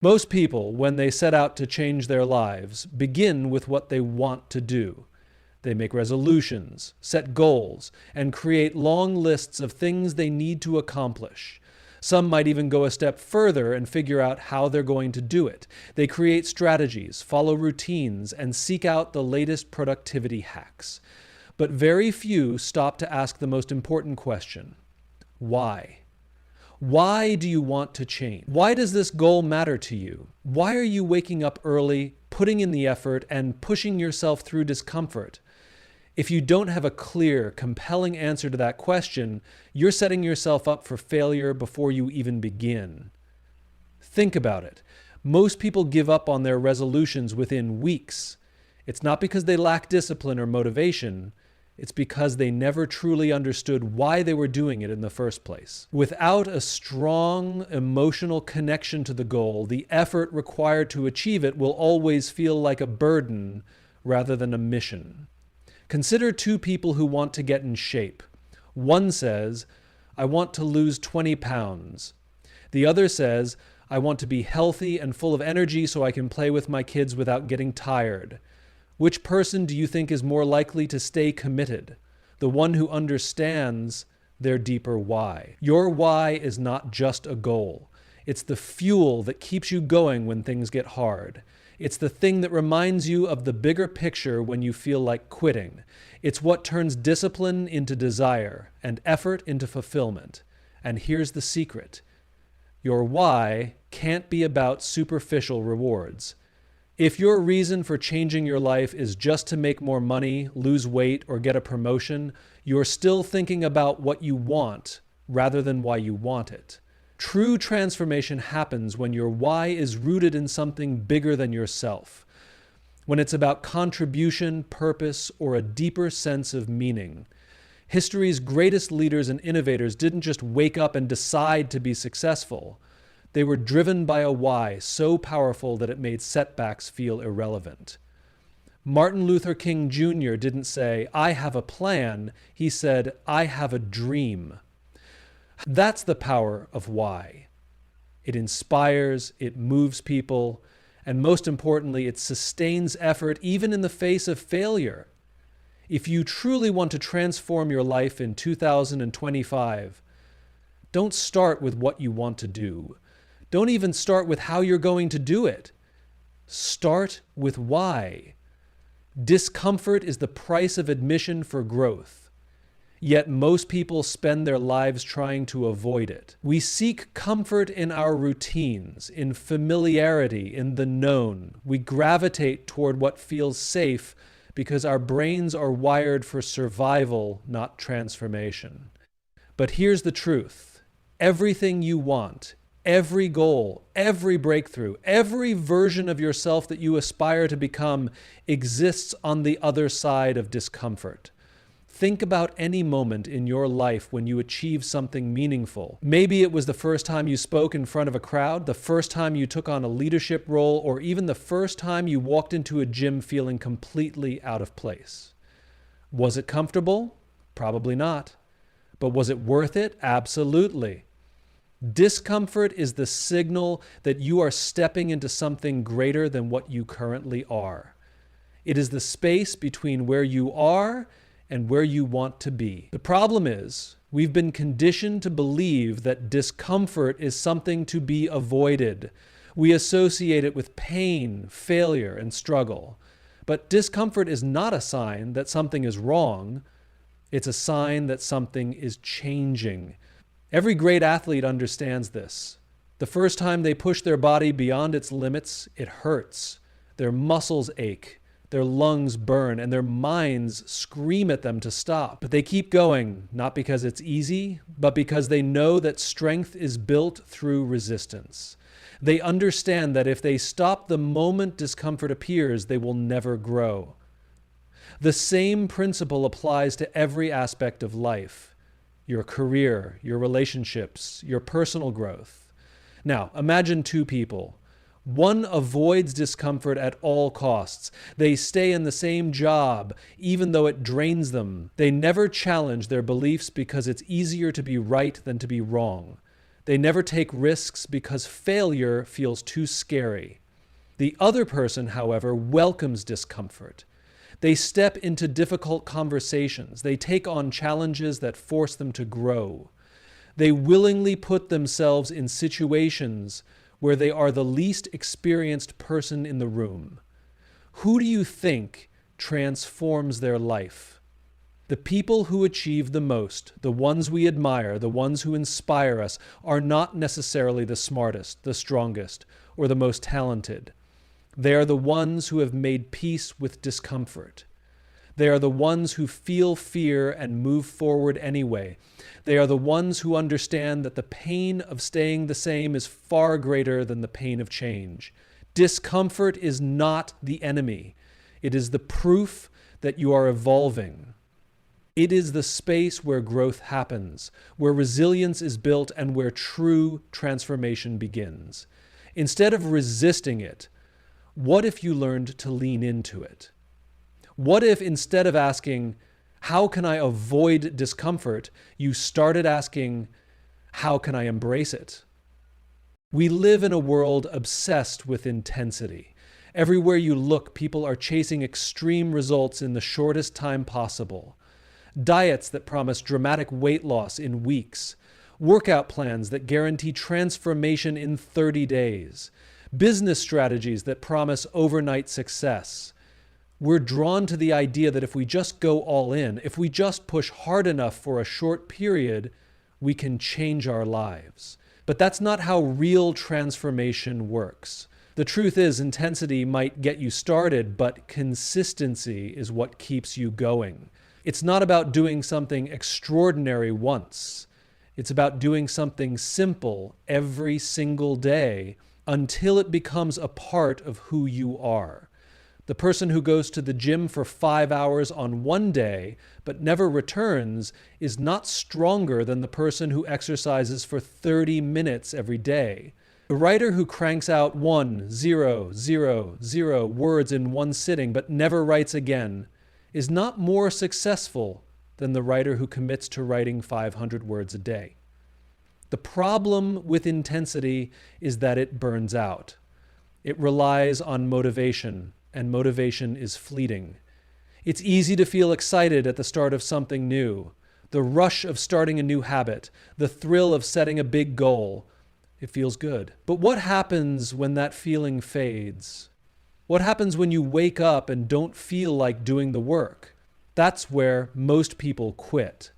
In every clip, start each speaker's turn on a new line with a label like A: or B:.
A: Most people, when they set out to change their lives, begin with what they want to do. They make resolutions, set goals, and create long lists of things they need to accomplish. Some might even go a step further and figure out how they're going to do it. They create strategies, follow routines, and seek out the latest productivity hacks. But very few stop to ask the most important question: why? Why do you want to change? Why does this goal matter to you? Why are you waking up early, putting in the effort, and pushing yourself through discomfort? If you don't have a clear, compelling answer to that question, you're setting yourself up for failure before you even begin. Think about it. Most people give up on their resolutions within weeks. It's not because they lack discipline or motivation. It's because they never truly understood why they were doing it in the first place. Without a strong emotional connection to the goal, the effort required to achieve it will always feel like a burden rather than a mission. Consider two people who want to get in shape. One says, "I want to lose 20 pounds." The other says, "I want to be healthy and full of energy so I can play with my kids without getting tired." Which person do you think is more likely to stay committed? The one who understands their deeper why. Your why is not just a goal. It's the fuel that keeps you going when things get hard. It's the thing that reminds you of the bigger picture when you feel like quitting. It's what turns discipline into desire and effort into fulfillment. And here's the secret: your why can't be about superficial rewards. If your reason for changing your life is just to make more money, lose weight, or get a promotion, you're still thinking about what you want rather than why you want it. True transformation happens when your why is rooted in something bigger than yourself, when it's about contribution, purpose, or a deeper sense of meaning. History's greatest leaders and innovators didn't just wake up and decide to be successful. They were driven by a why so powerful that it made setbacks feel irrelevant. Martin Luther King Jr. didn't say, "I have a plan." He said, "I have a dream." That's the power of why. It inspires, it moves people, and most importantly, it sustains effort even in the face of failure. If you truly want to transform your life in 2025, don't start with what you want to do. Don't even start with how you're going to do it. Start with why. Discomfort is the price of admission for growth. Yet most people spend their lives trying to avoid it. We seek comfort in our routines, in familiarity, in the known. We gravitate toward what feels safe because our brains are wired for survival, not transformation. But here's the truth. Everything you want, every goal, every breakthrough, every version of yourself that you aspire to become exists on the other side of discomfort. Think about any moment in your life when you achieved something meaningful. Maybe it was the first time you spoke in front of a crowd, the first time you took on a leadership role, or even the first time you walked into a gym feeling completely out of place. Was it comfortable? Probably not. But was it worth it? Absolutely. Discomfort is the signal that you are stepping into something greater than what you currently are. It is the space between where you are and where you want to be. The problem is, we've been conditioned to believe that discomfort is something to be avoided. We associate it with pain, failure, and struggle. But discomfort is not a sign that something is wrong. It's a sign that something is changing. Every great athlete understands this. The first time they push their body beyond its limits, it hurts. Their muscles ache. Their lungs burn, and their minds scream at them to stop. But they keep going, not because it's easy, but because they know that strength is built through resistance. They understand that if they stop the moment discomfort appears, they will never grow. The same principle applies to every aspect of life: your career, your relationships, your personal growth. Now, imagine two people. One avoids discomfort at all costs. They stay in the same job, even though it drains them. They never challenge their beliefs because it's easier to be right than to be wrong. They never take risks because failure feels too scary. The other person, however, welcomes discomfort. They step into difficult conversations. They take on challenges that force them to grow. They willingly put themselves in situations where they are the least experienced person in the room. Who do you think transforms their life? The people who achieve the most, the ones we admire, the ones who inspire us, are not necessarily the smartest, the strongest, or the most talented. They are the ones who have made peace with discomfort. They are the ones who feel fear and move forward anyway. They are the ones who understand that the pain of staying the same is far greater than the pain of change. Discomfort is not the enemy. It is the proof that you are evolving. It is the space where growth happens, where resilience is built, and where true transformation begins. Instead of resisting it, what if you learned to lean into it? What if instead of asking, how can I avoid discomfort, you started asking, how can I embrace it? We live in a world obsessed with intensity. Everywhere you look, people are chasing extreme results in the shortest time possible. Diets that promise dramatic weight loss in weeks. Workout plans that guarantee transformation in 30 days. Business strategies that promise overnight success. We're drawn to the idea that if we just go all in, if we just push hard enough for a short period, we can change our lives. But that's not how real transformation works. The truth is, intensity might get you started, but consistency is what keeps you going. It's not about doing something extraordinary once. It's about doing something simple every single day until it becomes a part of who you are. The person who goes to the gym for 5 hours on one day but never returns is not stronger than the person who exercises for 30 minutes every day. The writer who cranks out 1,0,0,0 words in one sitting but never writes again is not more successful than the writer who commits to writing 500 words a day. The problem with intensity is that it burns out. It relies on motivation, and motivation is fleeting. It's easy to feel excited at the start of something new. The rush of starting a new habit, the thrill of setting a big goal. It feels good. But what happens when that feeling fades? What happens when you wake up and don't feel like doing the work? That's where most people quit.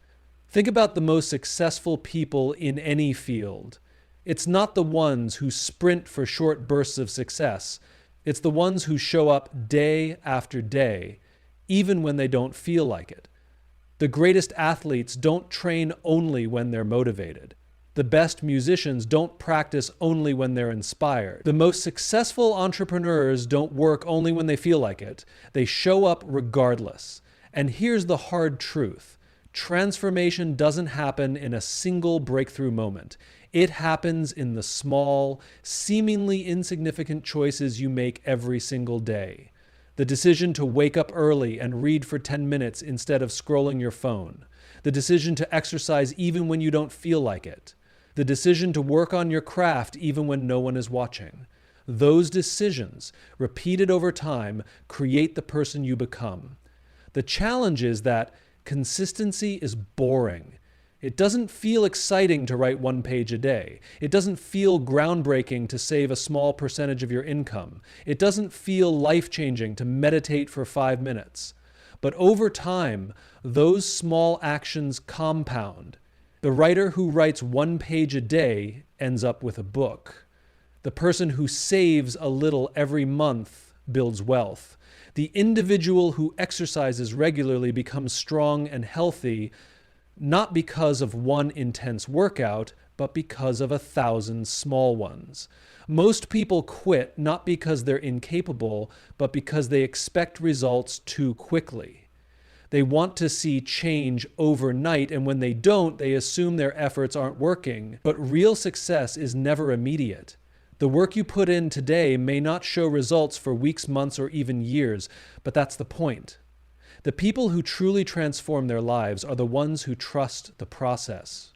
A: Think about the most successful people in any field. It's not the ones who sprint for short bursts of success. It's the ones who show up day after day, even when they don't feel like it. The greatest athletes don't train only when they're motivated. The best musicians don't practice only when they're inspired. The most successful entrepreneurs don't work only when they feel like it. They show up regardless. And here's the hard truth. Transformation doesn't happen in a single breakthrough moment. It happens in the small, seemingly insignificant choices you make every single day. The decision to wake up early and read for 10 minutes instead of scrolling your phone. The decision to exercise even when you don't feel like it. The decision to work on your craft even when no one is watching. Those decisions, repeated over time, create the person you become. The challenge is that consistency is boring. It doesn't feel exciting to write 1 page a day. It doesn't feel groundbreaking to save a small percentage of your income. It doesn't feel life-changing to meditate for 5 minutes. But over time, those small actions compound. The writer who writes 1 page a day ends up with a book. The person who saves a little every month builds wealth. The individual who exercises regularly becomes strong and healthy, not because of one intense workout, but because of 1,000 small ones. Most people quit not because they're incapable, but because they expect results too quickly. They want to see change overnight, and when they don't, they assume their efforts aren't working. But real success is never immediate. The work you put in today may not show results for weeks, months, or even years, but that's the point. The people who truly transform their lives are the ones who trust the process.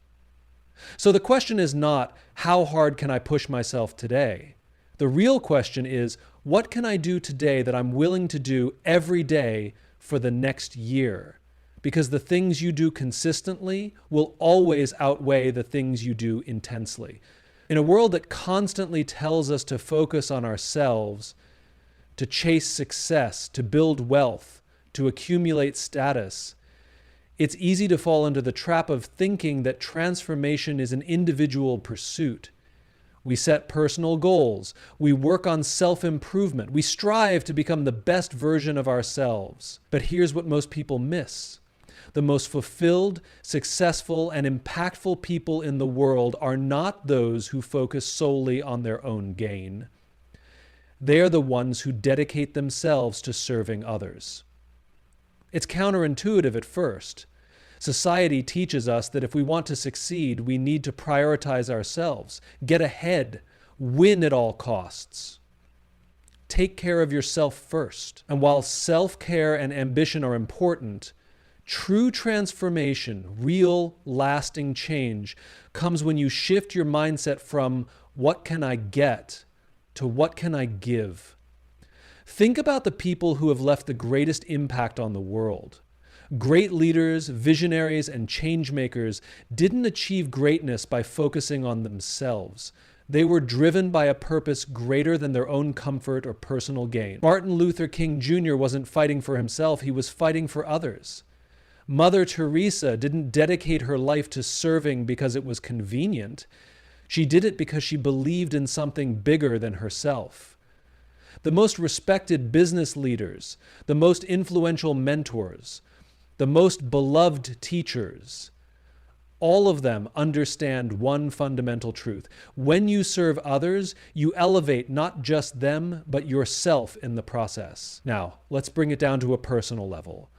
A: So the question is not, how hard can I push myself today? The real question is, what can I do today that I'm willing to do every day for the next year? Because the things you do consistently will always outweigh the things you do intensely. In a world that constantly tells us to focus on ourselves, to chase success, to build wealth, to accumulate status, it's easy to fall into the trap of thinking that transformation is an individual pursuit. We set personal goals. We work on self-improvement. We strive to become the best version of ourselves. But here's what most people miss. The most fulfilled, successful, and impactful people in the world are not those who focus solely on their own gain. They are the ones who dedicate themselves to serving others. It's counterintuitive at first. Society teaches us that if we want to succeed, we need to prioritize ourselves, get ahead, win at all costs. Take care of yourself first. And while self-care and ambition are important, true transformation, real, lasting change, comes when you shift your mindset from what can I get to what can I give. Think about the people who have left the greatest impact on the world. Great leaders, visionaries, and change makers didn't achieve greatness by focusing on themselves. They were driven by a purpose greater than their own comfort or personal gain. Martin Luther King Jr. wasn't fighting for himself, he was fighting for others. Mother Teresa didn't dedicate her life to serving because it was convenient. She did it because she believed in something bigger than herself. The most respected business leaders, the most influential mentors, the most beloved teachers, all of them understand one fundamental truth. When you serve others, you elevate not just them, but yourself in the process. Now, let's bring it down to a personal level.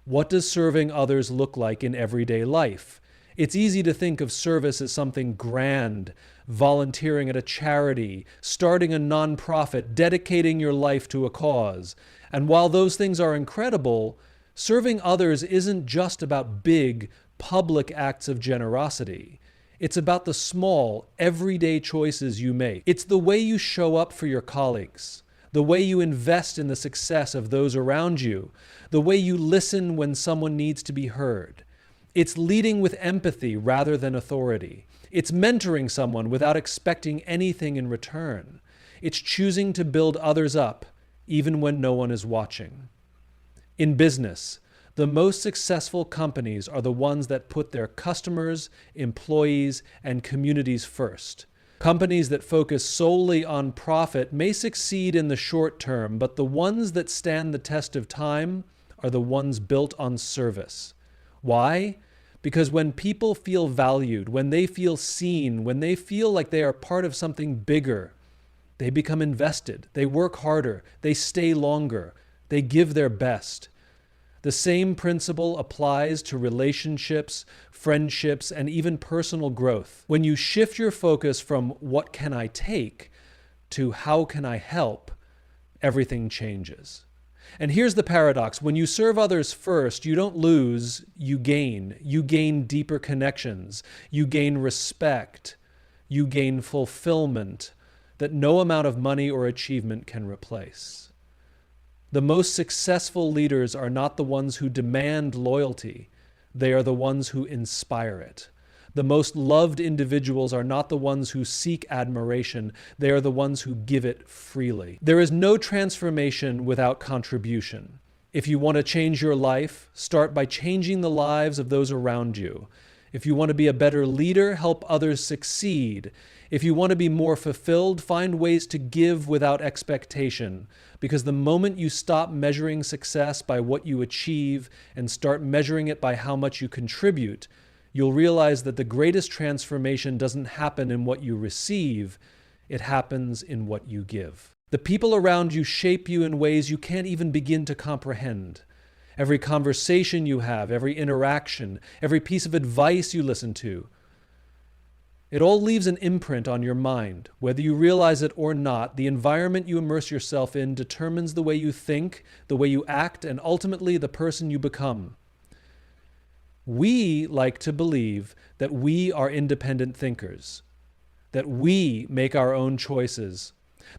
A: What does serving others look like in everyday life? It's easy to think of service as something grand, volunteering at a charity, starting a nonprofit, dedicating your life to a cause. And while those things are incredible, serving others isn't just about big, public acts of generosity. It's about the small, everyday choices you make. It's the way you show up for your colleagues, the way you invest in the success of those around you, the way you listen when someone needs to be heard. It's leading with empathy rather than authority. It's mentoring someone without expecting anything in return. It's choosing to build others up, even when no one is watching. In business, the most successful companies are the ones that put their customers, employees, and communities first. Companies that focus solely on profit may succeed in the short term, but the ones that stand the test of time are the ones built on service. Why? Because when people feel valued, when they feel seen, when they feel like they are part of something bigger, they become invested, they work harder, they stay longer, they give their best. The same principle applies to relationships, friendships, and even personal growth. When you shift your focus from what can I take to how can I help, everything changes. And here's the paradox. When you serve others first, you don't lose, you gain. You gain deeper connections. You gain respect. You gain fulfillment that no amount of money or achievement can replace. The most successful leaders are not the ones who demand loyalty. They are the ones who inspire it. The most loved individuals are not the ones who seek admiration. They are the ones who give it freely. There is no transformation without contribution. If you want to change your life, start by changing the lives of those around you. If you want to be a better leader, help others succeed. If you want to be more fulfilled, find ways to give without expectation. Because the moment you stop measuring success by what you achieve and start measuring it by how much you contribute, you'll realize that the greatest transformation doesn't happen in what you receive, it happens in what you give. The people around you shape you in ways you can't even begin to comprehend. Every conversation you have, every interaction, every piece of advice you listen to, it all leaves an imprint on your mind. Whether you realize it or not, the environment you immerse yourself in determines the way you think, the way you act, and ultimately the person you become. We like to believe that we are independent thinkers, that we make our own choices,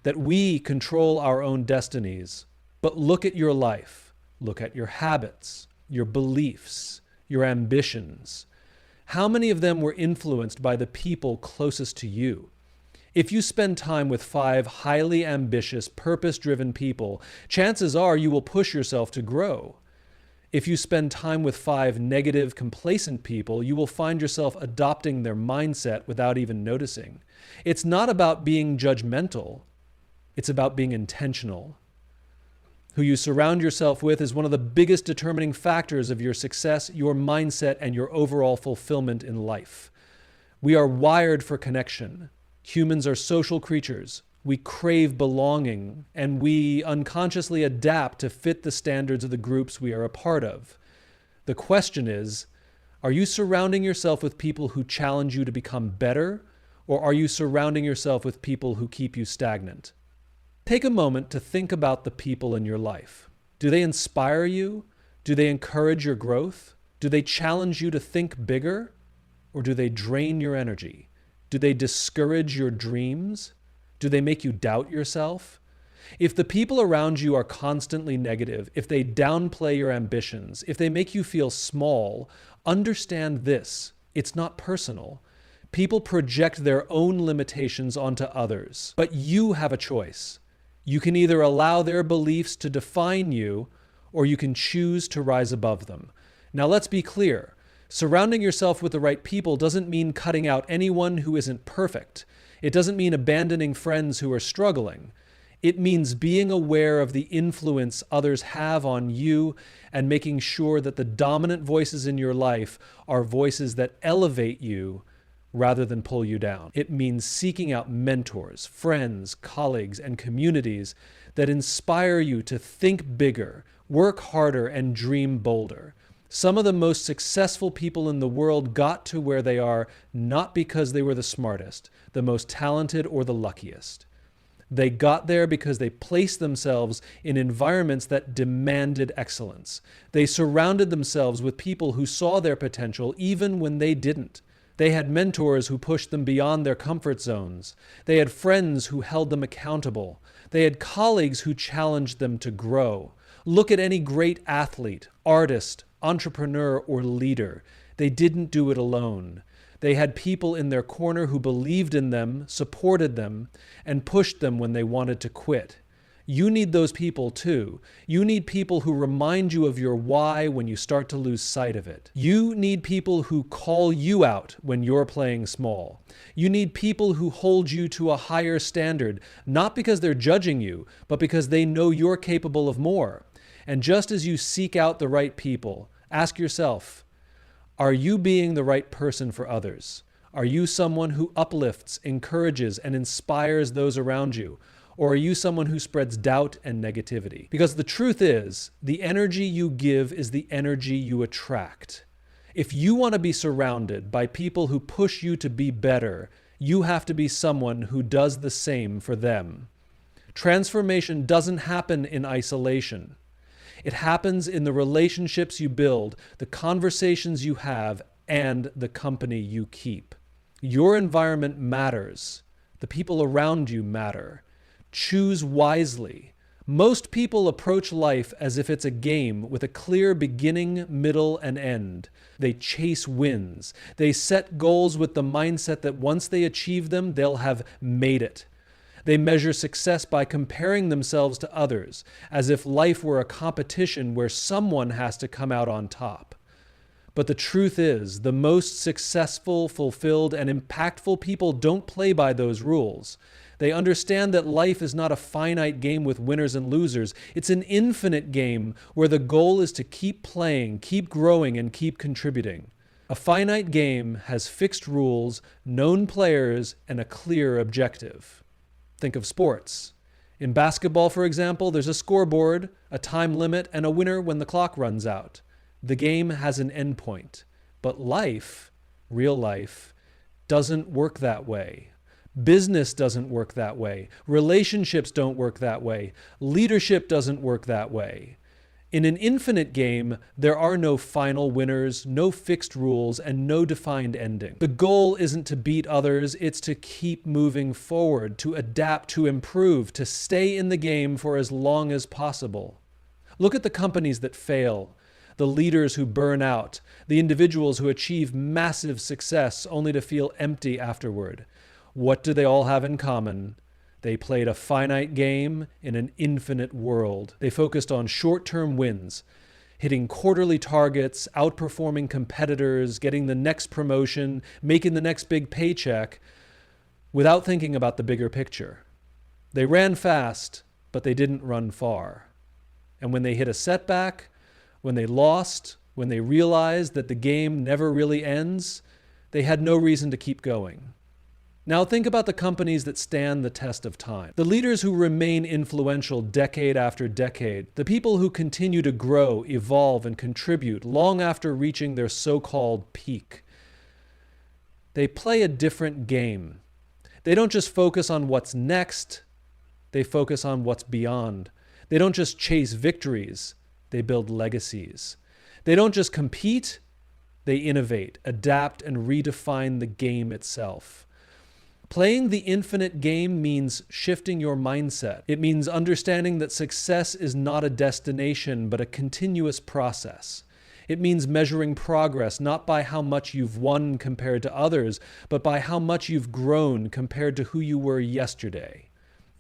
A: that we control our own destinies. But look at your life. Look at your habits, your beliefs, your ambitions. How many of them were influenced by the people closest to you? If you spend time with 5 highly ambitious, purpose-driven people, chances are you will push yourself to grow. If you spend time with 5 negative, complacent people, you will find yourself adopting their mindset without even noticing. It's not about being judgmental. It's about being intentional. Who you surround yourself with is one of the biggest determining factors of your success, your mindset, and your overall fulfillment in life. We are wired for connection. Humans are social creatures. We crave belonging, and we unconsciously adapt to fit the standards of the groups we are a part of. The question is, are you surrounding yourself with people who challenge you to become better, or are you surrounding yourself with people who keep you stagnant? Take a moment to think about the people in your life. Do they inspire you? Do they encourage your growth? Do they challenge you to think bigger? Or do they drain your energy? Do they discourage your dreams? Do they make you doubt yourself? If the people around you are constantly negative, if they downplay your ambitions, if they make you feel small, understand this: it's not personal. People project their own limitations onto others, but you have a choice. You can either allow their beliefs to define you, or you can choose to rise above them. Now let's be clear. Surrounding yourself with the right people doesn't mean cutting out anyone who isn't perfect. It doesn't mean abandoning friends who are struggling. It means being aware of the influence others have on you and making sure that the dominant voices in your life are voices that elevate you rather than pull you down. It means seeking out mentors, friends, colleagues, and communities that inspire you to think bigger, work harder, and dream bolder. Some of the most successful people in the world got to where they are not because they were the smartest, the most talented, or the luckiest. They got there because they placed themselves in environments that demanded excellence. They surrounded themselves with people who saw their potential even when they didn't. They had mentors who pushed them beyond their comfort zones. They had friends who held them accountable. They had colleagues who challenged them to grow. Look at any great athlete, artist, entrepreneur, or leader. They didn't do it alone. They had people in their corner who believed in them, supported them, and pushed them when they wanted to quit. You need those people too. You need people who remind you of your why when you start to lose sight of it. You need people who call you out when you're playing small. You need people who hold you to a higher standard, not because they're judging you, but because they know you're capable of more. And just as you seek out the right people, ask yourself, are you being the right person for others? Are you someone who uplifts, encourages, and inspires those around you? Or are you someone who spreads doubt and negativity? Because the truth is, the energy you give is the energy you attract. If you want to be surrounded by people who push you to be better, you have to be someone who does the same for them. Transformation doesn't happen in isolation. It happens in the relationships you build, the conversations you have, and the company you keep. Your environment matters. The people around you matter. Choose wisely. Most people approach life as if it's a game with a clear beginning, middle, and end. They chase wins. They set goals with the mindset that once they achieve them, they'll have made it. They measure success by comparing themselves to others, as if life were a competition where someone has to come out on top. But the truth is, the most successful, fulfilled, and impactful people don't play by those rules. They understand that life is not a finite game with winners and losers. It's an infinite game where the goal is to keep playing, keep growing, and keep contributing. A finite game has fixed rules, known players, and a clear objective. Think of sports. In basketball, for example, there's a scoreboard, a time limit, and a winner when the clock runs out. The game has an endpoint. But life, real life, doesn't work that way. Business doesn't work that way. Relationships don't work that way. Leadership doesn't work that way. In an infinite game, there are no final winners, no fixed rules, and no defined ending. The goal isn't to beat others, it's to keep moving forward, to adapt, to improve, to stay in the game for as long as possible. Look at the companies that fail, the leaders who burn out, the individuals who achieve massive success only to feel empty afterward. What do they all have in common? They played a finite game in an infinite world. They focused on short-term wins, hitting quarterly targets, outperforming competitors, getting the next promotion, making the next big paycheck, without thinking about the bigger picture. They ran fast, but they didn't run far. And when they hit a setback, when they lost, when they realized that the game never really ends, they had no reason to keep going. Now think about the companies that stand the test of time. The leaders who remain influential decade after decade. The people who continue to grow, evolve, and contribute long after reaching their so-called peak. They play a different game. They don't just focus on what's next, they focus on what's beyond. They don't just chase victories, they build legacies. They don't just compete, they innovate, adapt, and redefine the game itself. Playing the infinite game means shifting your mindset. It means understanding that success is not a destination, but a continuous process. It means measuring progress not by how much you've won compared to others, but by how much you've grown compared to who you were yesterday.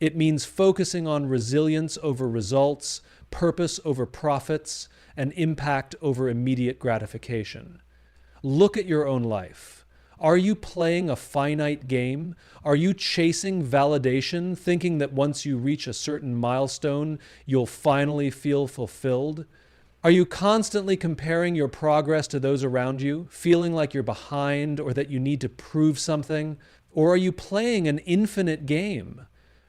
A: It means focusing on resilience over results, purpose over profits, and impact over immediate gratification. Look at your own life. Are you playing a finite game? Are you chasing validation, thinking that once you reach a certain milestone, you'll finally feel fulfilled? Are you constantly comparing your progress to those around you, feeling like you're behind or that you need to prove something? Or are you playing an infinite game,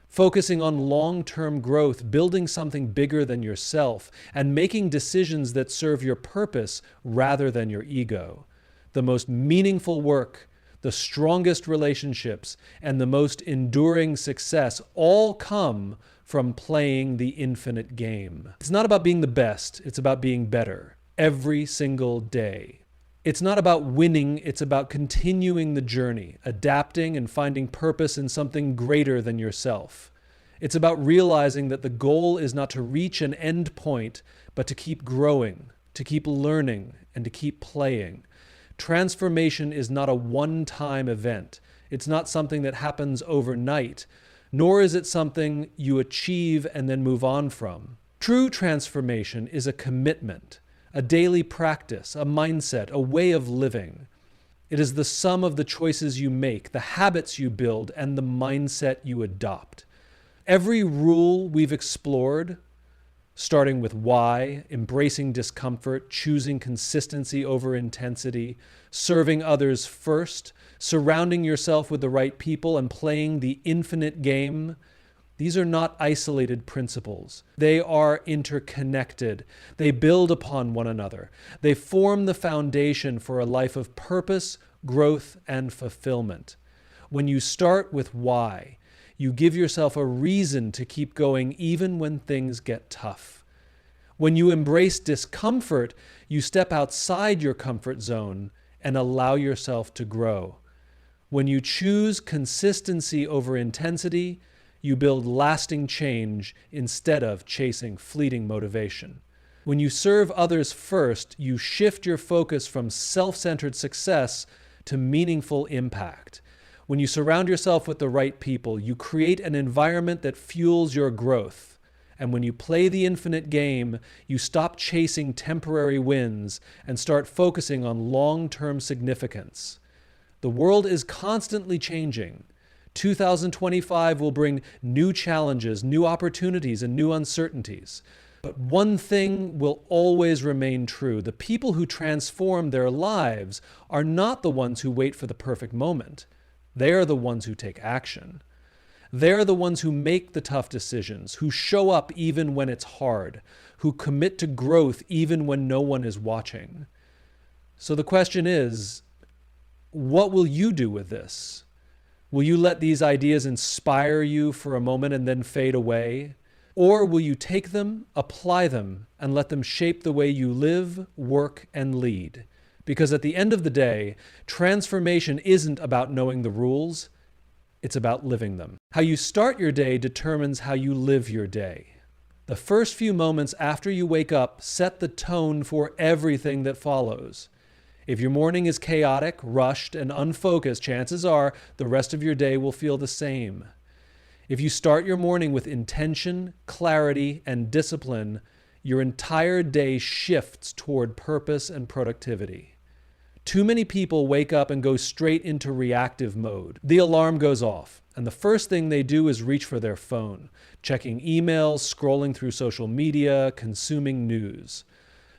A: focusing on long-term growth, building something bigger than yourself, and making decisions that serve your purpose rather than your ego? The most meaningful work, the strongest relationships, and the most enduring success all come from playing the infinite game. It's not about being the best, it's about being better every single day. It's not about winning, it's about continuing the journey, adapting and finding purpose in something greater than yourself. It's about realizing that the goal is not to reach an end point, but to keep growing, to keep learning, and to keep playing. Transformation is not a one-time event. It's not something that happens overnight, nor is it something you achieve and then move on from. True transformation is a commitment, a daily practice, a mindset, a way of living. It is the sum of the choices you make, the habits you build, and the mindset you adopt. Every rule we've explored, starting with why, embracing discomfort, choosing consistency over intensity, serving others first, surrounding yourself with the right people, and playing the infinite game. These are not isolated principles. They are interconnected. They build upon one another. They form the foundation for a life of purpose, growth, and fulfillment. When you start with why, you give yourself a reason to keep going even when things get tough. When you embrace discomfort, you step outside your comfort zone and allow yourself to grow. When you choose consistency over intensity, you build lasting change instead of chasing fleeting motivation. When you serve others first, you shift your focus from self-centered success to meaningful impact. When you surround yourself with the right people, you create an environment that fuels your growth. And when you play the infinite game, you stop chasing temporary wins and start focusing on long-term significance. The world is constantly changing. 2025 will bring new challenges, new opportunities, and new uncertainties. But one thing will always remain true. The people who transform their lives are not the ones who wait for the perfect moment. They are the ones who take action. They're the ones who make the tough decisions, who show up even when it's hard, who commit to growth even when no one is watching. So the question is, what will you do with this? Will you let these ideas inspire you for a moment and then fade away? Or will you take them, apply them, and let them shape the way you live, work, and lead? Because at the end of the day, transformation isn't about knowing the rules, it's about living them. How you start your day determines how you live your day. The first few moments after you wake up set the tone for everything that follows. If your morning is chaotic, rushed, and unfocused, chances are the rest of your day will feel the same. If you start your morning with intention, clarity, and discipline, your entire day shifts toward purpose and productivity. Too many people wake up and go straight into reactive mode. The alarm goes off, and the first thing they do is reach for their phone, checking emails, scrolling through social media, consuming news.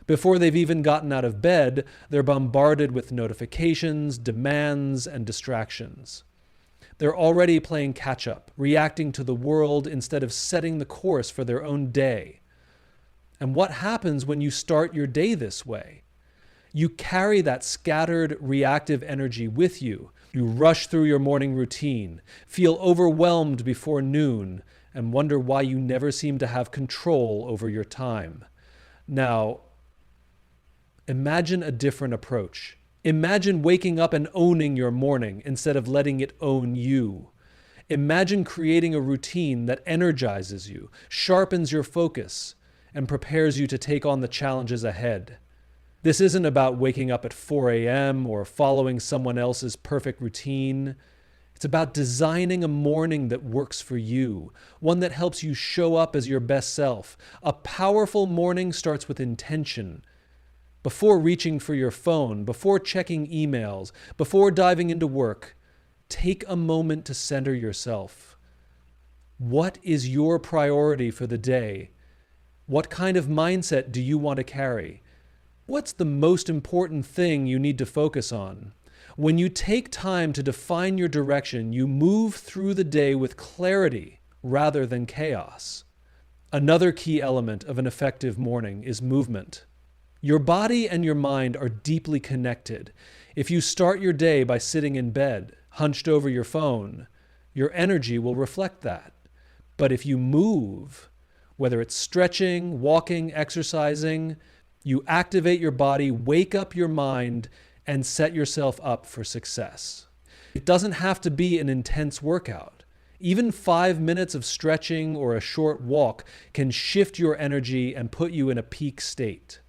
A: Before they've even gotten out of bed, they're bombarded with notifications, demands, and distractions. They're already playing catch-up, reacting to the world instead of setting the course for their own day. And what happens when you start your day this way? You carry that scattered, reactive energy with you. You rush through your morning routine, feel overwhelmed before noon, and wonder why you never seem to have control over your time. Now, imagine a different approach. Imagine waking up and owning your morning instead of letting it own you. Imagine creating a routine that energizes you, sharpens your focus, and prepares you to take on the challenges ahead. This isn't about waking up at 4 a.m. or following someone else's perfect routine. It's about designing a morning that works for you, one that helps you show up as your best self. A powerful morning starts with intention. Before reaching for your phone, before checking emails, before diving into work, take a moment to center yourself. What is your priority for the day? What kind of mindset do you want to carry? What's the most important thing you need to focus on? When you take time to define your direction, you move through the day with clarity rather than chaos. Another key element of an effective morning is movement. Your body and your mind are deeply connected. If you start your day by sitting in bed, hunched over your phone, your energy will reflect that. But if you move, whether it's stretching, walking, exercising, you activate your body, wake up your mind, and set yourself up for success. It doesn't have to be an intense workout. Even 5 minutes of stretching or a short walk can shift your energy and put you in a peak state.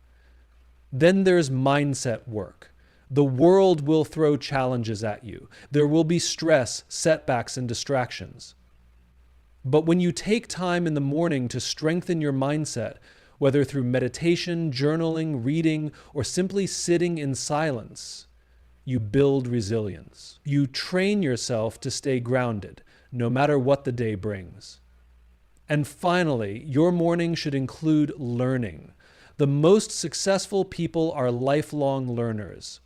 A: Then there's mindset work. The world will throw challenges at you. There will be stress, setbacks, and distractions. But when you take time in the morning to strengthen your mindset, whether through meditation, journaling, reading, or simply sitting in silence, you build resilience. You train yourself to stay grounded, no matter what the day brings. And finally, your morning should include learning. The most successful people are lifelong learners.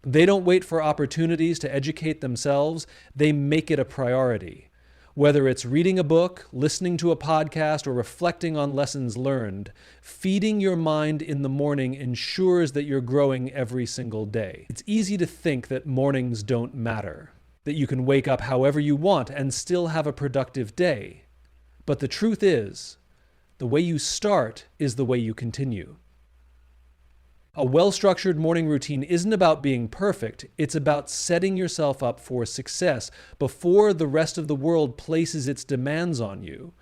A: They don't wait for opportunities to educate themselves, they make it a priority. Whether it's reading a book, listening to a podcast, or reflecting on lessons learned, feeding your mind in the morning ensures that you're growing every single day. It's easy to think that mornings don't matter, that you can wake up however you want and still have a productive day. But the truth is, the way you start is the way you continue. A well-structured morning routine isn't about being perfect, it's about setting yourself up for success before the rest of the world places its demands on you.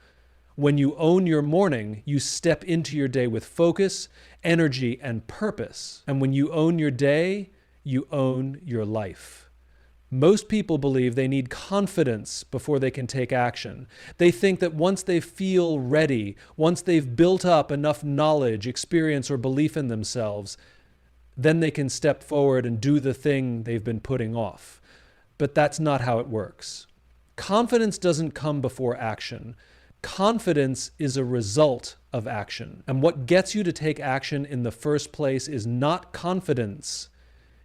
A: When you own your morning, you step into your day with focus, energy, and purpose. And when you own your day, you own your life. Most people believe they need confidence before they can take action. They think that once they feel ready, once they've built up enough knowledge, experience, or belief in themselves, then they can step forward and do the thing they've been putting off. But that's not how it works. Confidence doesn't come before action. Confidence is a result of action. And what gets you to take action in the first place is not confidence.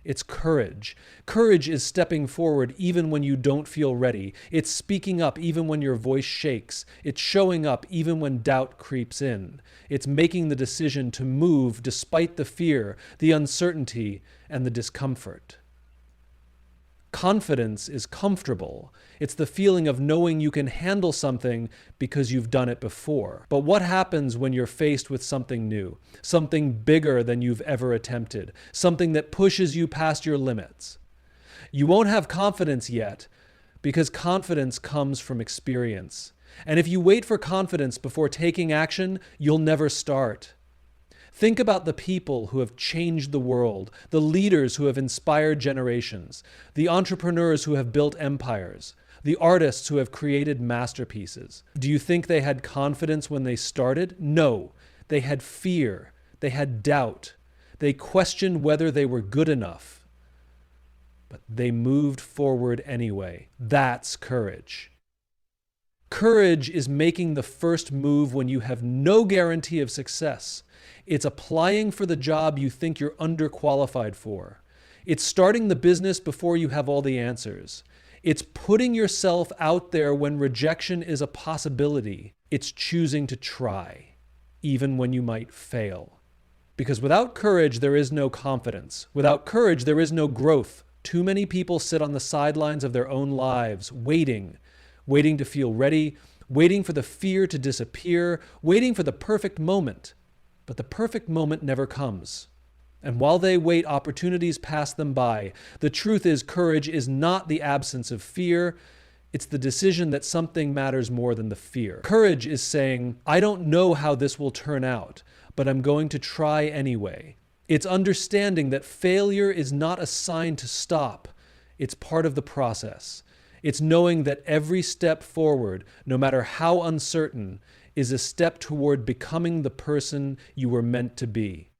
A: It's courage. Courage is stepping forward even when you don't feel ready. It's speaking up even when your voice shakes. It's showing up even when doubt creeps in. It's making the decision to move despite the fear, the uncertainty, and the discomfort. Confidence is comfortable. It's the feeling of knowing you can handle something because you've done it before. But what happens when you're faced with something new, something bigger than you've ever attempted, something that pushes you past your limits? You won't have confidence yet because confidence comes from experience. And if you wait for confidence before taking action, you'll never start. Think about the people who have changed the world, the leaders who have inspired generations, the entrepreneurs who have built empires, the artists who have created masterpieces. Do you think they had confidence when they started? No. They had fear. They had doubt. They questioned whether they were good enough. But they moved forward anyway. That's courage. Courage is making the first move when you have no guarantee of success. It's applying for the job you think you're underqualified for. It's starting the business before you have all the answers. It's putting yourself out there when rejection is a possibility. It's choosing to try, even when you might fail. Because without courage, there is no confidence. Without courage, there is no growth. Too many people sit on the sidelines of their own lives, waiting to feel ready, waiting for the fear to disappear, waiting for the perfect moment. But the perfect moment never comes. And while they wait, opportunities pass them by. The truth is, courage is not the absence of fear. It's the decision that something matters more than the fear. Courage is saying, I don't know how this will turn out, but I'm going to try anyway. It's understanding that failure is not a sign to stop. It's part of the process. It's knowing that every step forward, no matter how uncertain, is a step toward becoming the person you were meant to be.